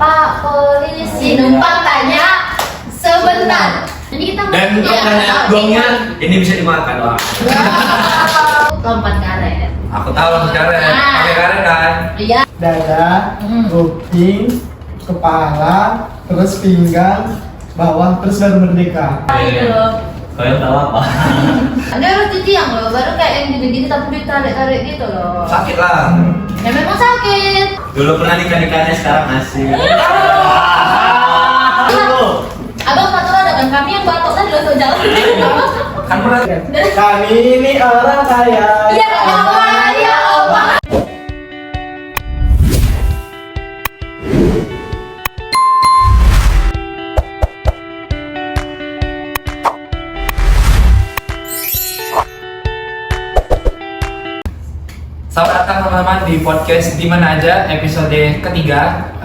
Pak polisi numpang tanya sebentar. Jadi kita Dan katanya gongnya ini bisa dimakan. Wah. Lompat karet. Aku tahu lompat karet. Pakai karet kan? Iya. Dada, kuping, kepala, terus pinggang, bawah, terus baru merdeka. Ayo. Kalian tahu apa? Ada harus ditiang loh, baru kayak yang gini-gini tapi ditarik-tarik gitu loh. Sakit lah. Ya memang sakit. Dulu pernah nikah-nikahnya, sekarang masih. Abang patut ada kan kami yang batok tadi langsung jalan. Kan pernah. Kami ini orang kaya. Iya, Allah, ya Allah. Selamat datang teman-teman di podcast di mana aja episode ketiga.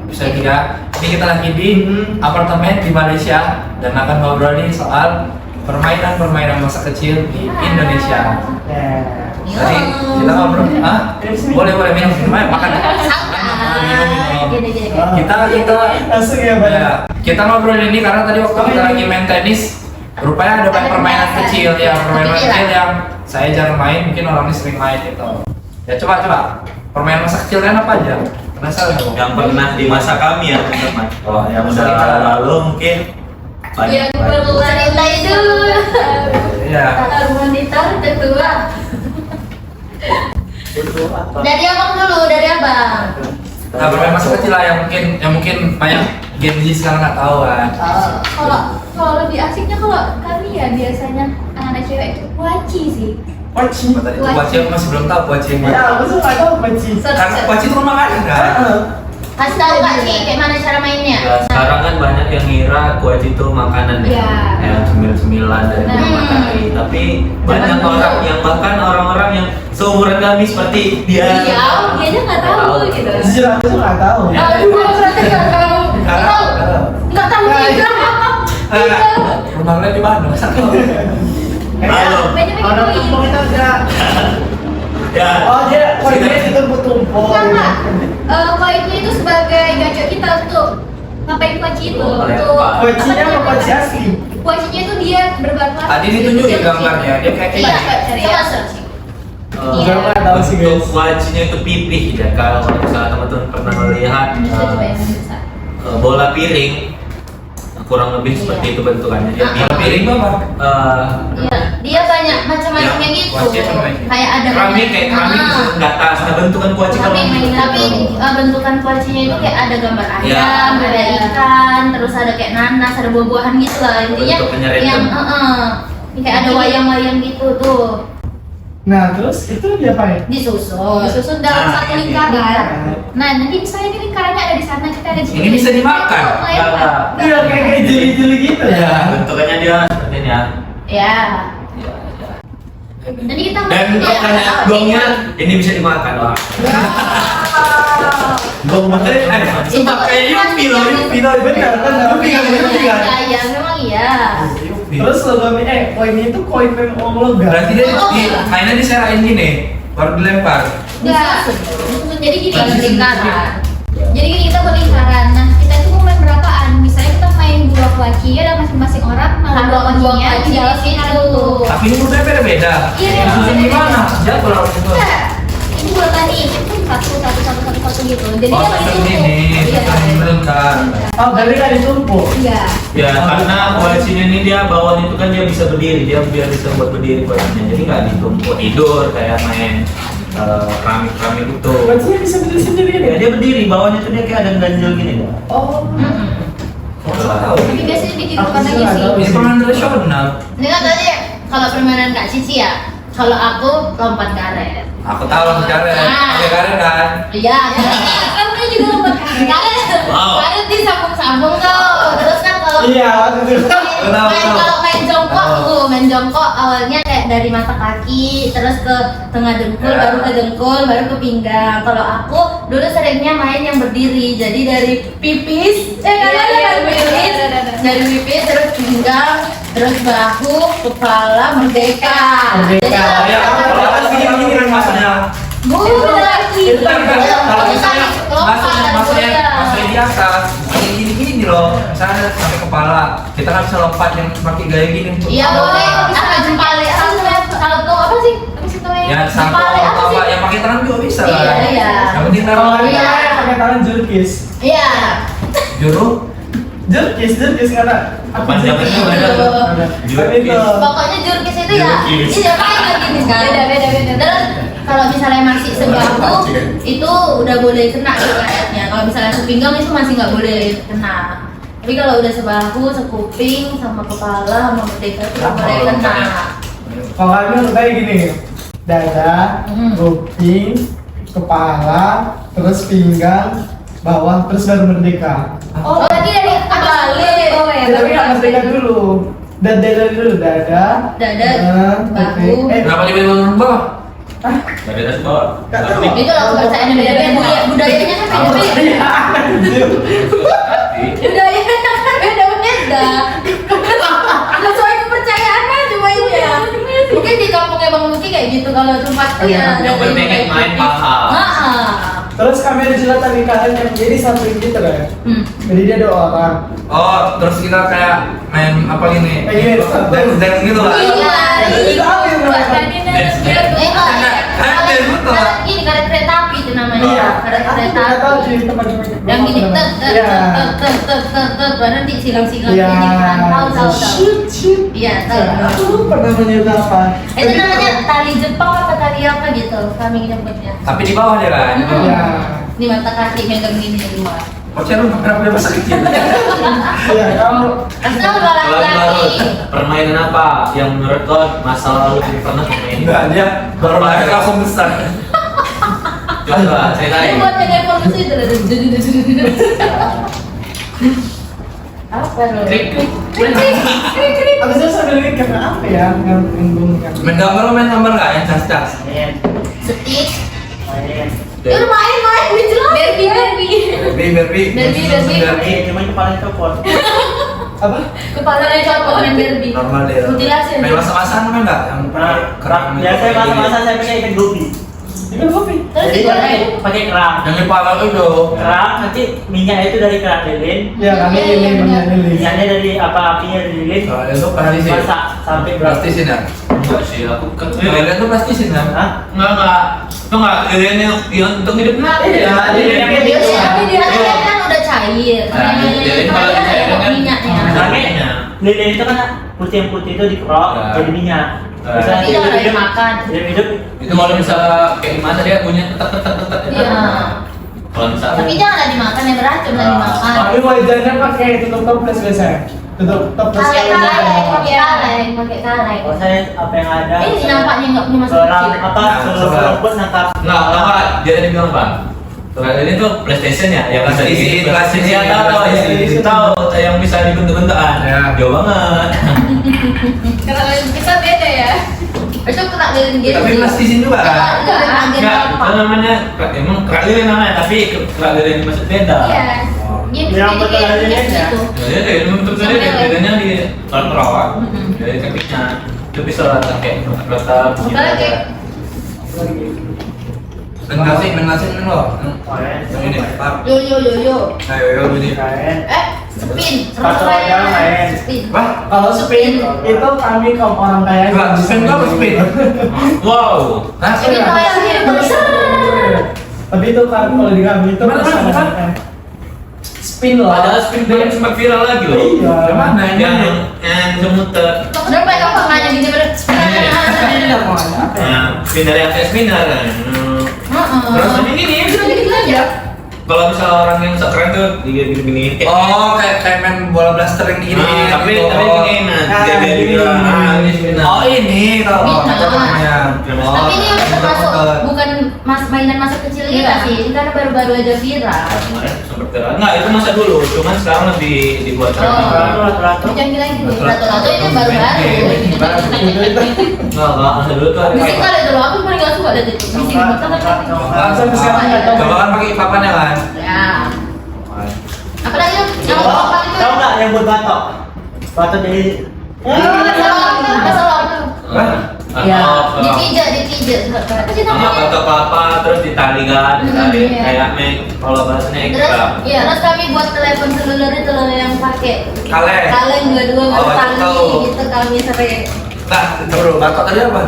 Episode 3. Ini kita lagi di apartemen di Malaysia dan akan ngobrolin soal permainan masa kecil di Indonesia. Jadi kita ngobrol, boleh minum, makan. Minum. Gini. Kita Langsung ya, Pak. kita ngobrol ini karena tadi waktu kita lagi main tenis, rupanya ada banyak permainan kecil yang saya jarang main, mungkin orang ini sering main gitu. Ya coba permainan masa kecil kalian apa aja? Penasaran aku. Yang pernah di masa kami ya teman-teman. Oh, yang Masa udah kita. lalu mungkin Yang bercerita itu. Iya. Wanita kedua. Dari abang dulu, dari abang. Nah, permainan masa kecil lah yang mungkin banyak Gen Z sekarang nggak tahu kan. Kalau lebih asiknya kalau kami ya biasanya anak-anak cewek itu kuaci sih. Paci. Tadi itu kuaci aku masih belum tahu kuaci yang Ya, mana. aku tuh nggak tahu paci. Karena kuaci itu kan makanan kan. Kasih tahu kuaci kayak mana cara mainnya. ya, sekarang kan banyak yang ngira kuaci itu makanan ya. Iya. Kayak cemil-cemilan dari Nah. matahari. Tapi banyak orang yang bahkan orang-orang yang seumuran kami seperti dia. Iya, dia aja nggak tahu gitu. Jujur aku tuh nggak tahu. Oh, berarti nggak tahu. Nggak tahu juga. Rumah kalian di mana? Halo. Orang tumpeng itu enggak. Ya. Oh, dia koinnya ditumpuk-tumpuk. Enggak. Koinnya itu sebagai gacor kita untuk ngapain kuaci itu? Oh, Untuk Kuacinya apa kuaci asli? kuacinya itu dia berbahan plastik. Tadi ditunjukin gambarnya, dia kayak Iya, gini. coba search. Enggak pernah tahu sih, Bentuk guys. kuacinya itu pipih ya. Kalau misalnya teman-teman pernah melihat Coba yang besar. bola piring, kurang lebih seperti itu bentukannya. Dia Bola piring tuh apa? Iya, dia banyak macam-macamnya Ya, gitu. kuaci apa namanya? Kayak ada keramik kayak keramik Ah. itu ke atas. Nah, bentukan kuaci kalau Tapi bentukan kuacinya itu kayak ada gambar Iya. ayam, ada ikan, terus ada kayak nanas, ada buah-buahan gitu lah intinya. Bentuknya random. Yang kayak ada wayang-wayang gitu tuh. Nah, terus itu diapain? Disusun dalam Nah, satu ini. lingkaran. Nah, nanti misalnya ini lingkarannya ada di sana, kita ada di sini. Ini bisa dimakan? Oh, iya, Pak. Iya, kayak jeli-jeli gitu ya. bentukannya dia seperti ini ya. Ya. Ya, ya. Jadi kita Dan katanya gongnya ini bisa dimakan. Wah. Gong banget. Sumpah kayak Yupi loh, Benar kan? Yupi kan? Iya, memang iya. Terus logonya, koin itu koin memang logam. Berarti dia mainnya diserahin gini, baru dilempar. Disusun. Jadi gini, lingkaran. Jadi gini, kita buat lingkaran. Nah, kita itu mau main berapaan? Misalnya kita main dua kuaci, ada masing-masing orang mau dua kuacinya di dalam lingkaran itu. Tapi ini bentuknya beda-beda. Iya. Disusun gimana? Jatuh lah itu. Enggak. Ini buatan itu satu gitu. Jadi Oh, kan satu itu. ini, Iya. satu ini melengkap. Oh, berarti kan ditumpuk. Iya. Ya, karena kuacinya ini dia bawahnya itu kan dia bisa berdiri, dia biar bisa buat berdiri kuacinya. Jadi nggak ditumpuk tidur kayak main keramik-keramik itu. Koinnya bisa berdiri sendiri Ya, ya? dia berdiri, bawahnya tuh dia kayak ada ganjel gini. Oh. Tahu. Tapi biasanya ditidukan Aku sih lagi nggak sih. tahu. Ini permainan tradisional. Ini kan tadi kalau permainan Kak Cici ya. Kalau aku lompat karet. Aku tahu lompat karet, pakai karet kan. Iya, kan dia juga lompat karet. Wow. Karet disambung-sambung tuh. Terus kan kalau Iya, waktu itu. kalau main jongkok Tahu. tuh, main jongkok awalnya kayak dari mata kaki, terus ke tengah dengkul, Ya. baru ke dengkul, baru ke pinggang. Kalau aku dulu seringnya main yang berdiri, jadi dari pipis, dari pipis terus pinggang, terus bahu, kepala, merdeka. Merdeka. Ya, kalau atas gini kan maksudnya. Bener lagi. Itu kan kalau misalnya maksudnya di atas, kayak gini loh. Misalnya sampai kepala, kita kan bisa lompat yang pakai gaya gini. Iya boleh, apa jempale kalau tuh apa sih? Apa sih tuh Ya sampo apa yang pakai tangan juga bisa. Iya, iya. Yang penting Kalau taruh ini Iya. pakai tangan jerkis. Iya. juru. Jerkis karena Panjangnya jerkis. ada. Ada. Jerkis. Itu. Pokoknya jurkis itu ya, Jurkis. iya pakai gini kan. Beda. Terus kalau misalnya masih sebahu itu udah boleh kena tuh kayaknya. Kalau misalnya sepinggang itu masih nggak boleh kena. Tapi kalau udah sebahu, sekuping, sama kepala, sama merdeka itu nggak boleh kena. Kalau kami kayak gini, dada, kuping, kepala, terus pinggang, bawah, terus baru merdeka. Oh, tadi dari kebalik. Tapi nggak merdeka dulu. Dada dulu, dada, Bahu. Kenapa tiba-tiba turun bawah? Dari atas bawah. Nggak tahu. Itu kalau kebacaannya beda-beda, budayanya kan beda-beda. Budayanya kan beda-beda. Sesuai kepercayaannya cuma itu ya. Mungkin di kampungnya Bang Luki kayak gitu kalau tempat Iya. Yang penting main paham. Terus kami ada jelasan nikahan yang jadi satu gitu kan. Jadi dia ada orang. Oh, terus kita kayak main apa gini? Kayak gini, Dan gitu lah. Iya, Itu apa yang namanya? Ini karet kereta api itu namanya. Iya. Karet Aku kereta nggak tahu api. sih tempat-tempat. Yang gini Iya. nanti silang-silang Iya. gini kan. Tahu. Shoot. Iya, tahu. Aku lupa namanya itu apa. Itu namanya tali Jepang apa tali apa gitu, kami nyebutnya. Tapi di bawah dia kan. Iya. Di mata kaki megang gini di luar. Oh, saya lu pernah punya masa kecil. Iya, kamu. Asal Kalau laki-laki. permainan apa yang menurut kau masa lalu pernah main? Enggak, dia baru lahir langsung besar. Coba saya Ini tanya. buat telepon itu. Apa lo? Krik. Aku saya sambil mikir karena apa ya yang bingung kan. Main gambar nggak yang cas-cas? Setik. Main. Itu main jelas. Derby. Cuma kepala copot. Apa? Kepalanya copot main derby. Normal deh. Mutilasi. Main masa-masaan main nggak? Yang kerang gitu. Biasanya masa-masa saya pakai ikan gobi. Itu kopi. Terus Jadi digoreng. pakai kerang. Yang di pala itu. Kerang nanti minyaknya itu dari kerang lilin. Ya kami Iya, ini iya, benar benar. ini. Minyaknya dari apinya dari lilin. Soalnya itu plastisin. Masak sampai berapa? Plastisin ya? Enggak sih, aku kan Kalian tuh plastisin kan? Hah? enggak. Itu enggak kalian yang untuk hidup nanti Iya, ya. iya, iya. Biasanya tapi dia kan udah cair. Nah, jadi kalau Kepalanya cair ada kan minyaknya. minyaknya. Lilin itu kan putih yang putih itu dikerok Nah. jadi minyak. Nah. Misalnya Tapi jangan hidup dimakan. hidup Itu kalau misalnya kayak gimana dia punya tetek. Iya. Kalau misalnya Tapi jangan dimakan yang beracun lah dimakan. Tapi wajannya pakai tutup toples biasanya. Tutup toples Pakai yang kaleng, pakai kaleng. Oh saya apa yang ada? Ini nampaknya nggak punya masa Seorang kecil. apa? Nah, Seorang pun nangkap. enggak, dia tadi bilang apa? Kalau ini tuh PlayStation ya, yang bisa PlayStation, PlayStation ya PlayStation. tahu yang bisa dibentuk-bentukan. Ya. Jauh banget. Kalau kita beda ya. Itu kena lilin gitu. Tapi plastisin juga kan? Enggak, Itu namanya emang kerak lilin namanya, tapi kerak lilin maksud beda. Iya. Yang betul lilinnya. gitu. Jadi ada ilmu bentuk lilin, bedanya di perawat. Dari tekniknya itu bisa kayak kotak-kotak. Apalagi Main ngasih lo. Yang ini, Pak. yo. Ayo ini. Kain. Spin. Sepatu aja main. Spin. Wah, Kalau spin itu kami kaum orang kaya. Enggak, spin apa spin? Wow. Nah, Ini kayaknya besar. Tapi itu kan kalau di kami itu Mana? spin lah. Ada spin yang sempat viral lagi loh. Iya. Yang mana ini? Yang semuter. Kenapa ya kamu nanya gini ber? Spinner yang kayak spinner. Terus ini Gitu aja. kalau misalnya orang yang keren tuh gini kayak Oh, kayak main bola blaster yang gini. tapi gitu. gini nah dia gini. ini spinner. Oh, ini tau. Spinner. Oh, Tapi ini udah termasuk bukan mainan masa kecil kita sih. Ini karena baru-baru aja viral. Enggak, itu masa dulu, cuman sekarang lebih dibuat Oh. Ratu-ratu. Jangan bilang gitu. Ratu-ratu itu baru-baru. enggak, masa dulu tuh ada Bising kali dulu, aku paling gak suka liat itu. Bising banget kan. Sampai sekarang nggak tahu. Coba kan pakai papannya kan? Ya. Apalagi yang Tahu paling itu. tahu nggak yang buat batok? Batok jadi Masalah. Hah? Dipijat. Apa sih Sama namanya? batok kelapa terus ditali kan, ditali. Iya. Kayak kalau bahasanya ekstra. Terus kami buat telepon seluler yang pakai kaleng dua-dua Oh, tali tahu. gitu kami sampai Nah, bro, batok tadi apa?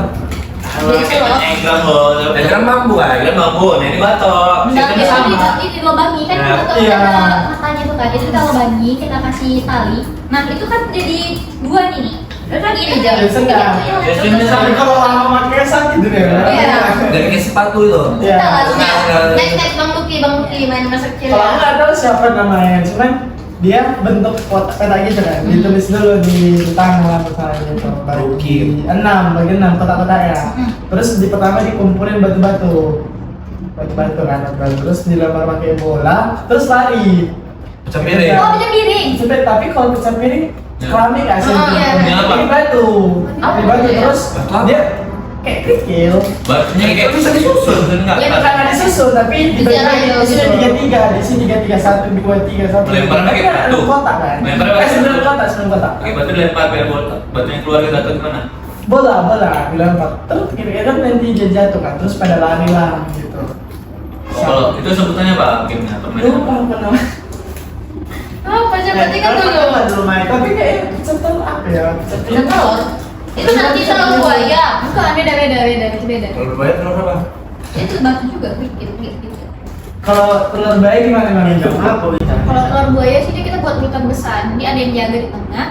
Egrang loh. Egrang bambu kan? Egrang bambu. Nah ini batok. Nah, Sistemnya sama. ini dilubangi kan Ya. kita tahu Iya. ada matanya tuh kan. Jadi kita lubangi, kita kasih tali. Nah, itu kan jadi dua nih. Terus kan gini aja. Biasanya. Biasanya Tapi kalau lama pakai sakit gitu ya. Iya. Dari kayak sepatu itu. Iya. Kita langsung Nah, next Bang Luki main masa kecil. Kalau aku nggak tahu siapa namanya, cuman dia bentuk kotak petak gitu kan, ditulis dulu di tangan misalnya gitu. Luki. Bagi 6 kotak-kotaknya. Hmm. Terus di pertama dikumpulin batu-batu kan, terus dilempar pakai bola, terus lari. Pecah piring. Oh, bisa piring. Cepet, tapi kalau pecah piring Ya. keramik nggak sih? Oh, iya. Ini apa? Ini batu. Apa Ini batu ya? terus Batu apa? dia kayak kerikil. Batunya kayak Bisa disusun. enggak? Ya bukan ada susu tapi di Bicara bagian aja, di sini susu. 33, di sini 33 1 2 3 1. Melempar pakai Tapi kan ada batu. kotak kan? Melempar pakai 9 batu. kotak, 9 kotak. Pakai batu dilempar biar batunya keluar gitu atau gimana? Bola dilempar. Terus kira-kira nanti dia jatuh kan, terus pada lari lah gitu. Kalau itu sebutannya apa gamenya permainan? Lupa apa namanya. Apa sih berarti kan dulu. dulu main. Tapi kayak setel apa ya? Bisa telur. Itu nanti telur buaya. Bukan, beda. Itu beda. Kalau berbayar telur apa? Itu batu juga, gitu. Kalau telur bayi gimana namanya? Jam apa bisa? Kalau telur buaya sih dia kita buat urutan besar. Jadi ada yang jaga di tengah,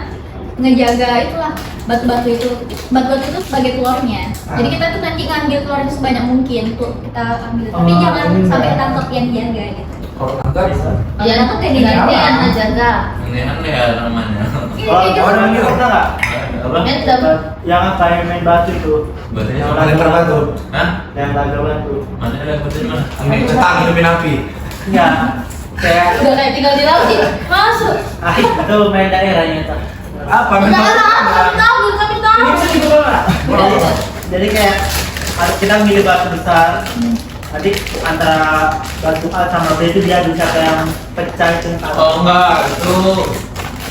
ngejaga itulah batu-batu itu. Batu-batu itu sebagai telurnya. Jadi kita tuh nanti ngambil telurnya sebanyak mungkin tuh kita ambil. Tapi Oh, jangan ini sampai enggak. tangkap yang jaga gitu. Kalau tangga bisa. Ya, aku kayak gantian ngejaga. Aneh-aneh ya namanya. Kalau Oh, orang iya. pernah nggak? Apa? Kan dapat Yang apa yang main batu itu? Batunya Yang sama lempar batu. Hah? Yang laga batu. Mana ada batunya mana? Ini cetak hidupin api. Iya. Kayak udah kayak tinggal di laut sih. Masuk. itu main daerahnya tuh. Apa? Udah Memang. kami tahu. Ini bisa dibuka nggak? Jadi kayak kita milih batu besar. Nanti antara batu A sama B itu dia bisa kayak pecah itu. Oh enggak, itu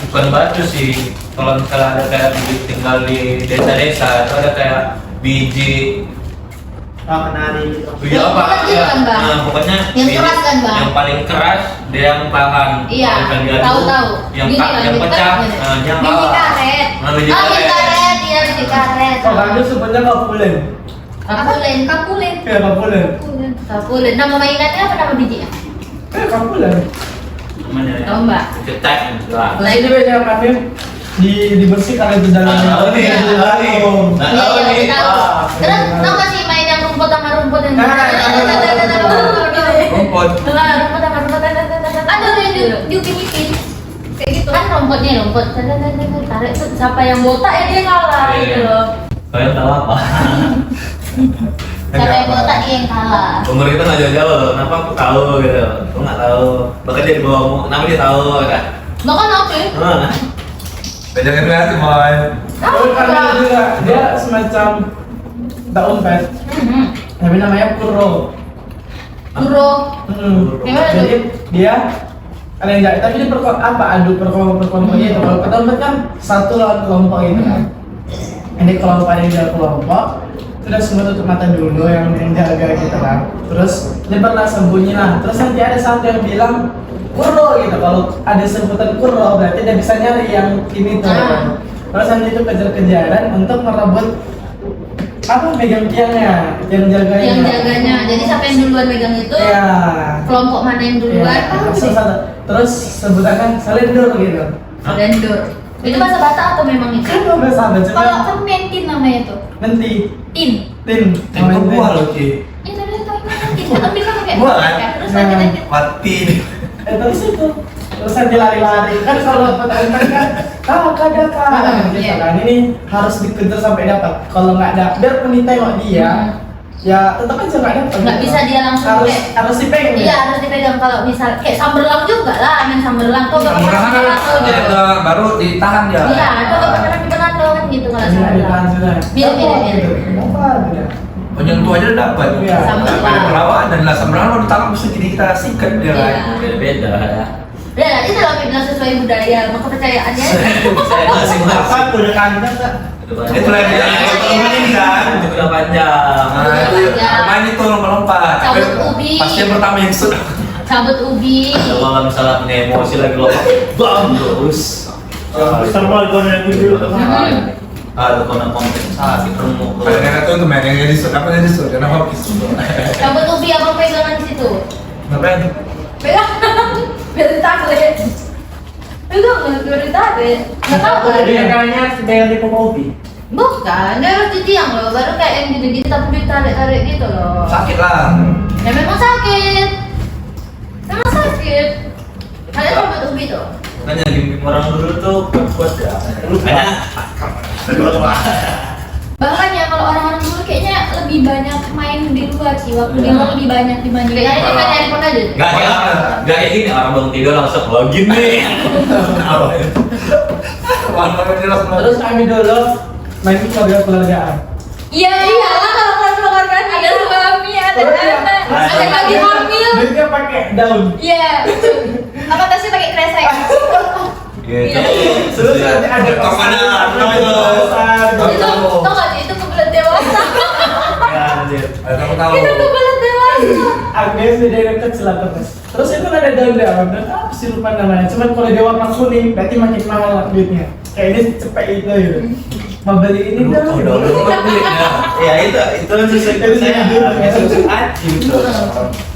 bukan batu sih. Kalau misalnya ada kayak tinggal di desa-desa itu ada kayak biji Oh, kenari gitu. biji Yang apa? kecil Ya, kan, Bang? nah, pokoknya Yang biji keras kan, Bang? yang paling keras dia yang tahan. Iya, Yang diadu, tahu. Yang Gini lah, yang gitu pecah, kan, gini. yang Biji kalah. karet. Nah, biji Ah, biji karet. karet, iya biji karet. Oh, bagus sebenarnya kapulen. Kapulen. Ya kapulen. Kapulen. Nama mainannya apa nama bijinya? Kapulen. Namanya ya. Tahu Mbak? Cetek gitu lah. Terus ini beda kami dibersihkan itu dalamnya. Ah, ini, ah, ini. Nah, Iya, tahu iya, nih. tahu. Ah, Terus iya. tahu nggak sih main yang rumput sama rumput yang Nah, Rumput. rumput sama rumput ada yang diupin-ipin kayak gitu kan rumputnya rumput tarik tuh siapa yang botak ya dia kalah Iya. gitu loh. Kalian tahu apa? Siapa yang botak dia yang kalah. Umur kita nggak jauh-jauh loh, kenapa aku tahu gitu? Aku nggak tahu. Bahkan dia di bawahmu, kenapa dia tahu? Kan? Bahkan oke. Beda kreatif boy. Kalau kami juga dia semacam daun pet, tapi namanya kuro. Guru. Gimana tuh? Jadi dia ada yang jahat, tapi dia adu perkelompoknya itu. Kalau kelompok kan satu lawan kelompok itu kan. Ini kelompok ada yang jaga kelompok, sudah semua tutup mata dulu yang jaga gitu kan. Terus dia pernah sembunyi lah. Terus nanti ada satu yang bilang kuro gitu. Kalau ada sebutan kuro berarti dia bisa nyari yang ini tuh. Ah. Terus nanti itu kejar-kejaran untuk merebut apa megang tiangnya, yang jaganya. Yang jaganya. Jadi siapa yang duluan megang itu? Iya. Kelompok mana yang duluan? Iya, Tahu terus sih. terus sebutannya selendur gitu. Selendur. Itu bahasa Batak atau memang itu? Kan udah sahabat cuma Kalau kan mentin namanya tuh. nanti Tin. tin Tempo buah loh Ci. Itu dia tahu mentin. Kita bisa pakai. Buah kan? Terus nanti nanti. Mati. terus itu terus nanti lari-lari kan kalau petani kan kada gitu Iya. kan ini harus dikejar sampai dapat kalau nggak dapat biarpun ditengok dia ya tetap aja nggak dapat Nggak bisa dia langsung harus dipegang Iya harus dipegang kalau misal kayak samberlang juga lah main samberlang tuh gak pernah Samberang kan gitu. baru ditahan dia. Iya itu gak pernah dipegang kan gitu kalau nggak ditahan samberlang. sudah Biar. dapat udah Penyentuh aja udah dapat. Iya. Samberlang. Perlawanan lah samberang lo ditangkap mesti jadi kita sikat dia kan. Iya. Beda-beda ya. Ya nanti kalau bilang sesuai budaya maka kepercayaannya. Saya Apa masing-masing. udah kangen kan? Itu lah yang rumah ini kan. Itu udah panjang. Nah, itu main itu lompat-lompat. Cabut ubi. Pasti yang pertama yang sudah. Cabut ubi. Kalau misalnya punya emosi lagi lompat, bam terus. Sama gue yang dulu. Ada kena kompensasi remuk. Kadang-kadang tuh main yang jadi sudah apa jadi sudah nama pisau. Cabut ubi apa pegangan di situ? Ngapain? Pegang. Biar ditarik. Pegang biar ditarik. Nggak tahu kan? Jadi kayaknya sedang di kopi. Bukan, dia harus di tiang loh. Baru kayak yang gini-gini tapi ditarik-tarik gitu loh. Sakit lah. Ya memang sakit. Memang sakit. Kalian cabut ubi tuh. Makanya gini orang dulu tuh kuat ya. Bahkan ya kalau orang-orang dulu kayaknya lebih banyak main di luar sih, waktu di luar lebih banyak dibandingkan ini kan handphone aja. Gak kayak gini orang bangun tidur langsung login nih. Terus kami dulu main keluargaan. Iya iyalah kalau keluar kan ada suami, ada anak, ada lagi hamil. Dia pakai daun. Iya. Apa tasnya pakai kresek? Gitu. Terus nanti ada Kemana? Itu tau gak sih itu kebelet dewasa. Ya, anjir. Kamu tahu? Itu kebelet dewasa. Agnes dari kecil terus. Terus itu ada daun-daun dan apa sih lupa namanya. Cuman kalau dia warna kuning berarti makin mahal duitnya. Kayak ini cepet itu gitu. Mau beli ini dong. Ya itu sesuai saya. Gitu.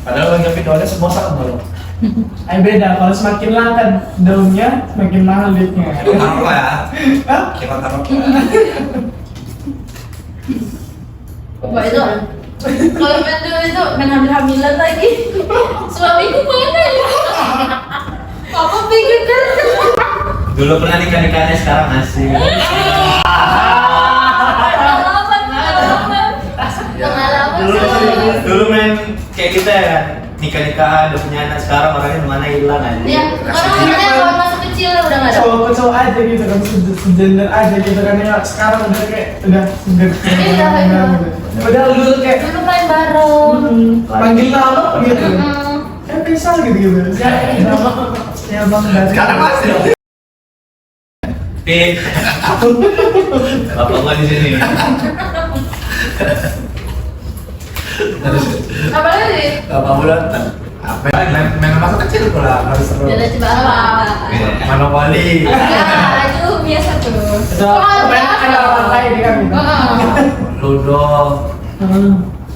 Padahal lagi videonya semua sama loh. Beda, kalau semakin langka daunnya semakin mahal duitnya. Taruh lah ya. Hah? Kita taruh. Coba itu kalau main dulu itu main hamil-hamilan lagi. Suamiku mana ya? Papa pikir kerja. Dulu pernah nikah-nikahnya sekarang masih. Pengalaman. Dulu main kayak kita ya kan. Nikah-nikahan udah punya anak sekarang orangnya mana hilang aja. Ya, orang-orangnya kalau masih kecil udah nggak ada. Cowok-cowok aja gitu kan, sejenis aja gitu kan. Ya sekarang udah kayak udah segar. Iya, iya. Udah dulu kayak Dulu main bareng. panggil nama gitu. Hmm. Bisa gitu. Ya bang dari. Sekarang masih loh. Pik. Bapak nggak di sini. Apa lagi? Apa bulan? Apa? Main masa kecil pula harus seru. Jalan coba apa? Monopoli. Ya, itu biasa tuh. Ada orang lain di kami. Ludo.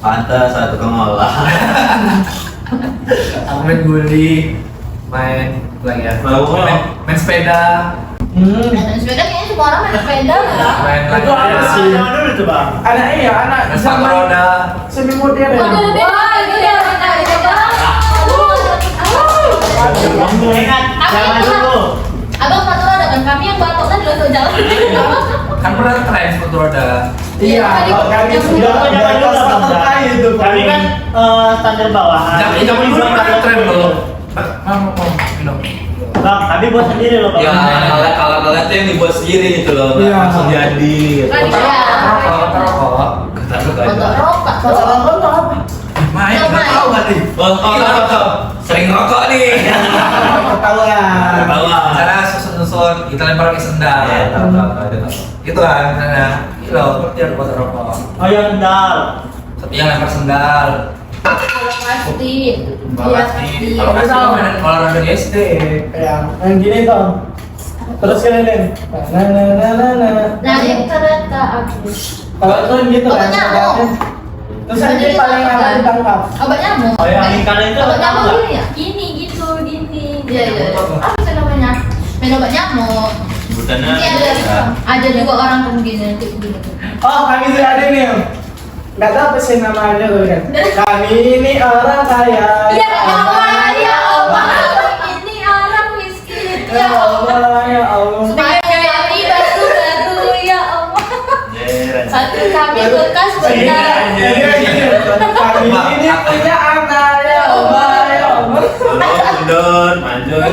Pantas satu pengolah. Aku main guli, main lagi ya. Main sepeda. Main sepeda kayaknya semua orang main sepeda lah. Main lagi. Itu apa sih? Zaman dulu tuh bang. Anak anak Main sepatu roda. semi modern. Wah, itu ya, ada. Ingat zaman dulu. Abang sepatu roda kan kami yang batok kan di jalan. Kan pernah tren sepatu roda. Iya, kalau kami sudah Zaman dulu bang. itu. Kami kan standar bawahan. Zaman dulu pernah tren loh. Mau minum. Bang, tapi buat sendiri loh bang. Ya alat-alat yang dibuat sendiri gitu loh, nggak Iya. langsung jadi. Gitu. Rokok. Batok rokok. Kalau rokok tuh apa? Main, nggak tahu nggak nih? Oh, sering rokok nih. Tahu ya. Tahu lah. Cara susun-susun, kita lempar pakai sendal. Ya, tahu. Gitu kan, misalnya. Gitu loh, seperti ada buat rokok. Oh yang sendal. Tapi yang lempar sendal. Kalau pasti. Kalau Iya, pasti, pasti. kalau pasti lo main olahraga di SD. Ya, yang gini tuh. Terus kalian Den. Nah, yang kereta aku. Kalau itu gitu kan. Obat nyamuk. Terus yang ini paling aman ditangkap. Obat nyamuk. Oh yang ikan itu Obat nyamuk apa? gini ya? Gini gitu, gini. Iya, iya. Apa sih namanya? Main obat nyamuk. Sebutannya. Iya, ada juga orang kayak begini, kayak begini. Oh, kami sudah ada nih. Gak tahu apa sih namanya tuh kan. Kami ini orang kaya. Ya Allah, ya Allah. Ini orang miskin. Ya Allah, ya Allah. Supaya kami batu-batu, ya Allah. Satu kami kulkas benar. Kami ini punya anak ya Allah, ya Allah. Mundur, manjur.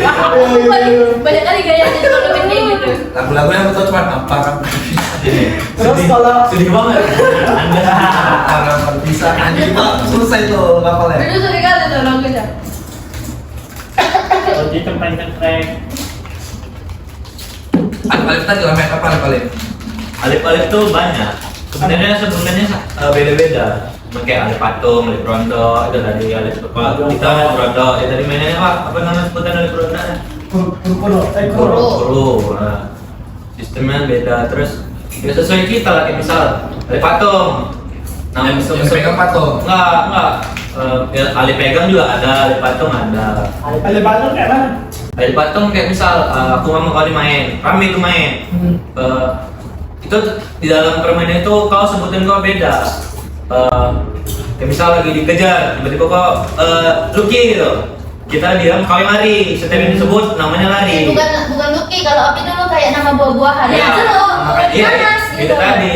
Banyak kali gayanya kalau kayak gitu. Lagu-lagu yang betul cuma apa? Terus kalau sedih banget. Karena bisa anjing pak selesai tuh ngapalnya. Itu sering kali tuh lagunya. Oh di tempat-tempat. Paling kita juga main apa paling? Alip-alip tuh banyak. Sebenarnya sebutannya beda-beda. Kayak alip patung, alip rondo, itu dari alip apa? Kita alip rondo. Ya tadi mainannya apa nama sebutan alip rondo? Kuro. Nah, sistemnya beda. Terus ya sesuai kita lah, kayak misal alip patung. Nah, Yang pegang patung. Enggak. Ya, alip pegang juga ada, alip patung ada. Alip patung kayak mana? Alip patung kayak misal aku sama kali main, rame itu main. Itu di dalam permainan itu kau sebutin kau beda. Kayak misal lagi dikejar, tiba-tiba kau Lucky gitu. Kita diam, kau yang lari. Setiap yang disebut namanya lari. Bukan Lucky, kalau api dulu kayak nama buah-buahan. Iya. Jeruk, Iya, nanas itu gitu. tadi.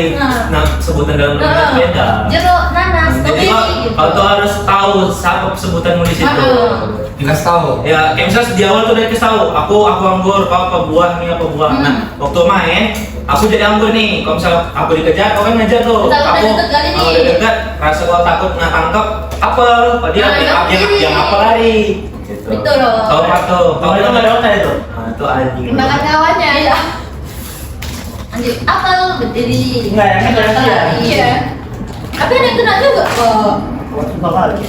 Nah, sebutan dalam permainan beda. Jeruk, nanas, Jadi kebiri gitu. kau tuh harus tahu siapa sebutanmu di situ. Dikasih tahu. Ya, kayak misalnya di awal tuh udah dikasih tahu, aku anggur, kau apa buah, ini apa buah. Nah, waktu main, aku jadi anggur nih. Kalau misal aku dikejar, kau kan ngejar tuh. Kita udah Aku deket kali nih. udah dekat, rasa kau takut nggak tangkap apel, dia yang apa lari. Gitu. Betul loh. Kau apa tuh? Kalau itu nggak ada hotel itu. Nah, itu anjing. Makan kawannya ya. Anjir, apel berdiri. Enggak, yang kan jalan dia. Iya. Tapi ada yang kena juga kok. Waktu kali.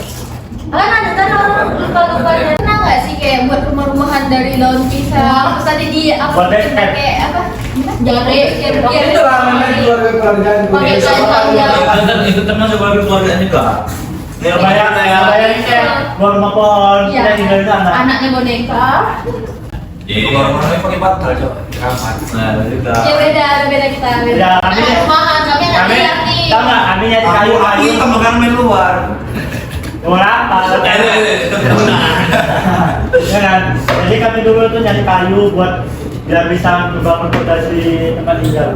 Kan ada kan orang lupa-lupa. Pernah nggak sih kayak buat rumah-rumahan dari daun pisang? Terus tadi di apa? Buat benteng. Kayak apa? Jari, Itu lah namanya keluarga-keluargaan. Pakai kain panjang. Itu termasuk keluarga juga. Ya bayangin kayak buat rumah pohon, Iya. kita tinggal di sana. Anaknya boneka. Kalau orang-orang pakai bantal coba di kamar. Nah, juga. Ya beda kita. Ya, kami Anak rumahan, kami anak Kami, liar nih. tau nggak? Kami nyari kayu-kayu. temekan main luar. Mau apa? Ya kan? Jadi kami dulu tuh nyari kayu buat biar bisa membangun fondasi tempat tinggal.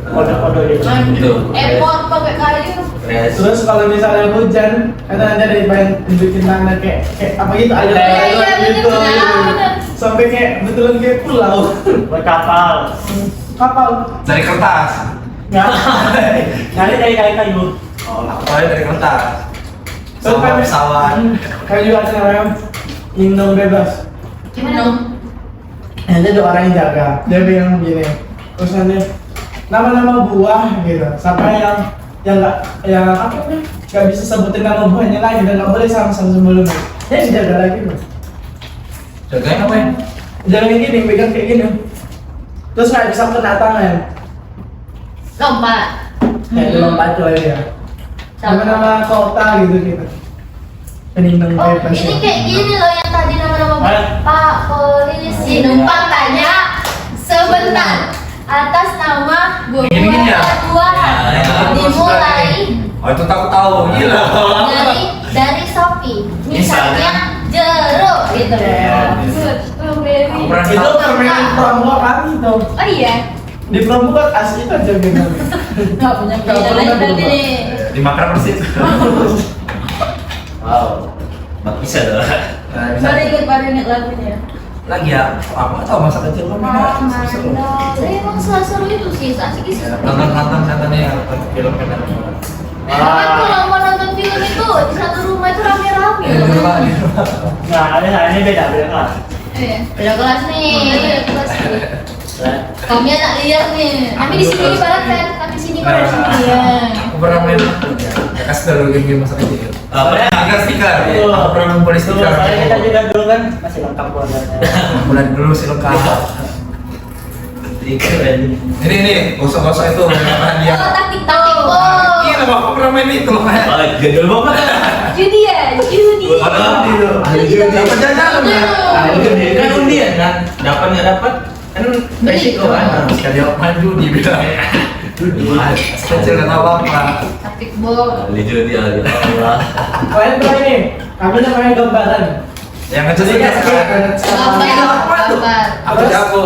Pondok-pondok itu. Itu. Effort pakai kayu. Terus kalau misalnya hujan, kan ada dibikin tanah kayak apa gitu, ada Iya, gitu, bener. sampai kayak betulan kayak pulau. Buat kapal. Kapal. Dari kertas. Nggak. Nyari kayu-kayu. Oh, awalnya dari kertas. Terus kan Pesawat. kayu ada namanya indong bebas. Gimana? Ada dua orang yang jaga, dia bilang begini, terus nanti nama-nama buah gitu, sampai yang apa nih, nggak bisa sebutin nama buahnya lagi dan nggak boleh sama-sama sebelumnya. Dia dijaga lagi loh. Jagain apa ya? Jangan kayak gini, pegang kayak gini. Terus nggak bisa kena tangan. Lompat. Kayak di lompat tuh ya. Nama-nama kota gitu. Penindang Oh, bebas. ini kayak gini loh yang tadi nama-nama Ayo. Pak Polisi numpang tanya sebentar atas nama Gini-gini ya? buah-buahan Ya, ya. dimulai Oh itu tahu gila. dari Shopee misalnya jeruk gitu Iya. strawberry. Aku pernah Itu permainan promo kami tuh. Oh iya, Di promo kan asli kan jaga kami. nggak punya Nggak pilihan pernah lain berarti berubah. nih. Dimakan persis. Wow. Nggak bisa dah. Nah, bisa. Baru inget lagunya. Lagi ya, aku nggak tahu masa kecil kamu Mama, seru. emang seru itu sih, asik sih. Nonton katanya film kan. Bahkan kalau mau nonton film itu di satu rumah itu rame-rame. Nah, ini beda kelas. Iya, beda kelas nih. Beda kelas nih. Kami anak liar nih. Kami di sini ibarat kan, kami di sini kan di sini ya. Aku pernah main ya kasih dulu game masa kecil. Apa ya? Stiker. Aku pernah ngumpulin Tuh, stiker. soalnya kita juga dulu kan masih lengkap keluarganya. Bulan dulu sih lengkap. Keren. Ini gosok-gosok itu apa dia? Oh, taktik bom. Iya, aku pernah main itu. Malah jadul banget. Judi ya, judi. Dapat jajan ya? Kan undian kan, dapat nggak dapat kan resiko kan. Sekali maju dibilang. Kecil nggak tahu apa. Taktik bom. Judi Allah. Kalian tuh ini, kami namanya gambaran. Yang ngecas Jadi ini kayak sekarang. Gambar. Aku jago.